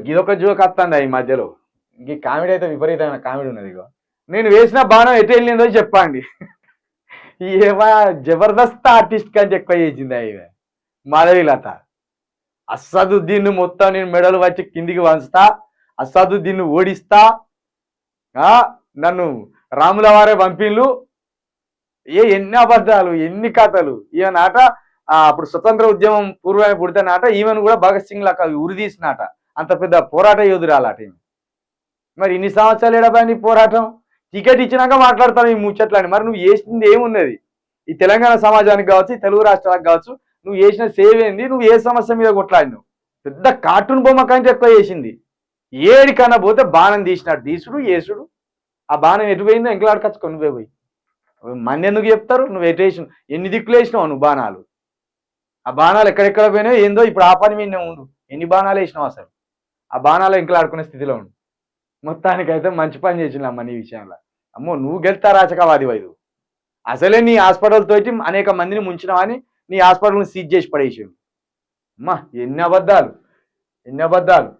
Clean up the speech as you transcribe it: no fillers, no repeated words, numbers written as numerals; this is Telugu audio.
ఇదొక జోక్ వస్తుంది ఈ మధ్యలో. ఈ కామెడీ అయితే విపరీతమైన కామెడీ ఉన్నది. ఇగో నేను వేసిన బాణం ఎటు వెళ్ళిందో చెప్పండి. ఏమా జబర్దస్త్ ఆర్టిస్ట్ కంటే ఎక్కువ చేసింది ఇవే మాధవీలత. అసదుద్దీన్ మొత్తం నేను మెడలు వచ్చి కిందికి వంచుతా, అసదుద్దీన్ ఓడిస్తా, నన్ను రాముల వారే పంపిళ్ళు. ఎన్ని అబద్ధాలు, ఎన్ని కథలు. ఈయనాట అప్పుడు స్వతంత్ర ఉద్యమం పూర్వమే పుడితే నాట ఈమెను కూడా భగత్ సింగ్ లాగా ఉరిదీసినాట. అంత పెద్ద పోరాట యోధురాలట ఈమె. మరి ఇన్ని సంవత్సరాలు ఎడబాయి నీ పోరాటం? టికెట్ ఇచ్చినాక మాట్లాడతాను ఈ ముచ్చట్లని. మరి నువ్వు చేసింది ఏమున్నది? ఈ తెలంగాణ సమాజానికి కావచ్చు, ఈ తెలుగు రాష్ట్రాలకు కావచ్చు, నువ్వు చేసిన సేవ ఏంది? నువ్వు ఏ సమస్య మీద కొట్లాడినావు? పెద్ద కార్టూన్ బొమ్మ కంటే ఎక్కువ చేసింది. ఏడికన్నా పోతే బాణం తీసినాడు, తీసుడు ఏసుడు. ఆ బాణం ఎటు పోయిందో ఎంకలాడకచ్చుకో నువ్వే పోయి. మంది ఎందుకు చెప్తారు? నువ్వు ఎటు వేసినావు, ఎన్ని దిక్కులు వేసినావు నువ్వు బాణాలు? ఆ బాణాలు ఎక్కడెక్కడ పోయినాయో ఏందో ఇప్పుడు ఆ పని మీద ఉండు. ఎన్ని బాణాలు వేసినావు అసలు? ఆ బాణాలు ఎంకలాడుకునే స్థితిలో ఉండు. మొత్తానికైతే మంచి పని చేసినామ్మ నీ విషయంలో. అమ్మో నువ్వు గెలుతా రాచకవాది వైదు. అసలే నీ హాస్పిటల్ తోటి అనేక మందిని ముంచినావని నీ హాస్పిటల్ని సీజ్ చేసి పడేసావు. అమ్మా ఎన్ని అబద్ధాలు, ఎన్ని అబద్ధాలు.